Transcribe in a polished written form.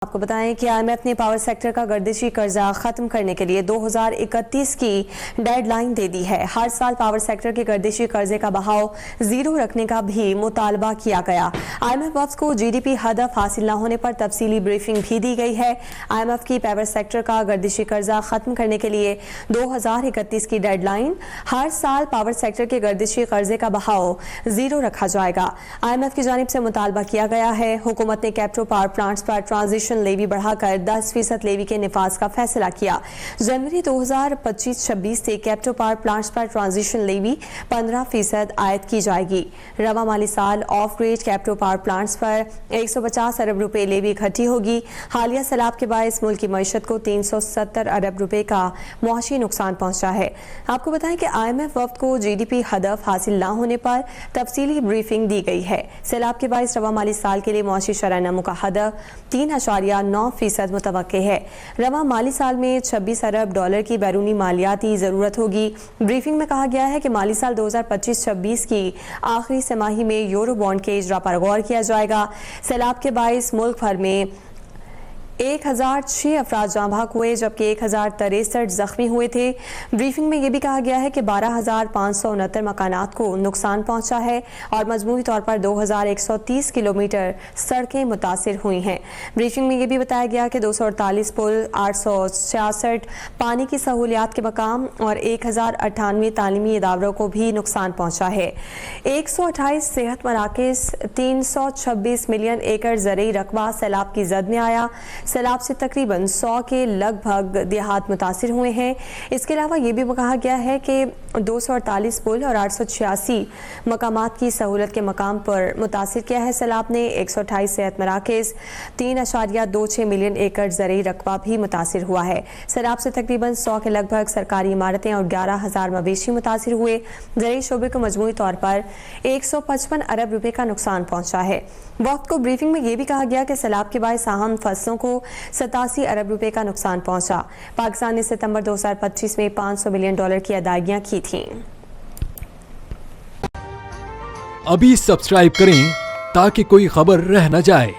آپ کو بتائیں کہ آئی ایم ایف نے پاور سیکٹر کا گردشی قرضہ ختم کرنے کے لیے 2031 کی ڈیڈ لائن دے دی ہے۔ ہر سال پاور سیکٹر کے گردشی قرضے کا بہاؤ زیرو رکھنے کا بھی مطالبہ کیا گیا۔ آئی ایم ایف وفد کو جی ڈی پی ہدف حاصل نہ ہونے پر تفصیلی بریفنگ بھی دی گئی ہے۔ آئی ایم ایف کی پاور سیکٹر کا گردشی قرضہ ختم کرنے کے لیے 2031 کی ڈیڈ لائن، ہر سال پاور سیکٹر کے گردشی قرضے کا بہاؤ زیرو رکھا جائے گا۔ آئی ایم ایف کی جانب سے مطالبہ کیا گیا ہے۔ حکومت نے کیپٹو پاور پلانٹس پر ٹرانزیشن لیوی بڑھا کر 10% لیوی کے نفاذ کا فیصلہ کیا۔ جنوری 2025-26 سے کیپٹو پاور پلانٹس پر ٹرانزیشن لیوی 15% عائد کی جائے گی۔ رواں مالی سال off grid captive power plants پر 150 ارب روپے لیوی اکٹھی ہوگی۔ حالیہ سیلاب کے باعث ملک کی معیشت کو 370 ارب روپے کا معاشی نقصان پہنچا ہے۔ آپ کو بتائیں کہ آئی ایم ایف وفد کو جی ڈی پی ہدف حاصل نہ ہونے پر تفصیلی بریفنگ دی گئی ہے۔ سیلاب کے باعث رواں مالی سال کے لیے معاشی شرح نمو کا ہدف 3.9% متوقع ہے۔ رواں مالی سال میں 26 ارب ڈالر کی بیرونی مالیاتی ضرورت ہوگی۔ بریفنگ میں کہا گیا ہے کہ مالی سال 2025-26 کی آخری سہ ماہی میں یورو بانڈ کے اجرا پر غور کیا جائے گا۔ سیلاب کے باعث ملک بھر میں 1006 افراد جاں بحق ہوئے جبکہ 1063 زخمی ہوئے تھے۔ بریفنگ میں یہ بھی کہا گیا ہے کہ 12,569 مکانات کو نقصان پہنچا ہے اور مجموعی طور پر 2,130 کلومیٹر سڑکیں متاثر ہوئی ہیں۔ بریفنگ میں یہ بھی بتایا گیا کہ 248 پل، 866 پانی کی سہولیات کے مقام اور 1098 تعلیمی اداروں کو بھی نقصان پہنچا ہے۔ 128 صحت مراکز، 326 ملین ایکڑ زرعی رقبہ سیلاب کی زد میں آیا۔ سیلاب سے تقریباً 100 کے لگ بھگ دیہات متاثر ہوئے ہیں۔ اس کے علاوہ یہ بھی کہا گیا ہے کہ 248 پل اور 886 مقامات کی سہولت کے مقام پر متاثر کیا ہے سیلاب نے۔ 128 صحت مراکز، 3.26 ملین ایکڑ زرعی رقبہ بھی متاثر ہوا ہے۔ سیلاب سے تقریباً 100 کے لگ بھگ سرکاری عمارتیں اور 11,000 مویشی متاثر ہوئے۔ زرعی شعبے کو مجموعی طور پر 155 ارب روپے کا نقصان پہنچا ہے۔ وقت کو بریفنگ میں یہ بھی کہا گیا کہ سیلاب کے باعث اہم فصلوں کو 87 ارب روپے کا نقصان پہنچا۔ پاکستان نے ستمبر 2025 میں 500 ملین ڈالر کی ادائیگیاں کی تھیں۔ ابھی سبسکرائب کریں تاکہ کوئی خبر رہ نہ جائے۔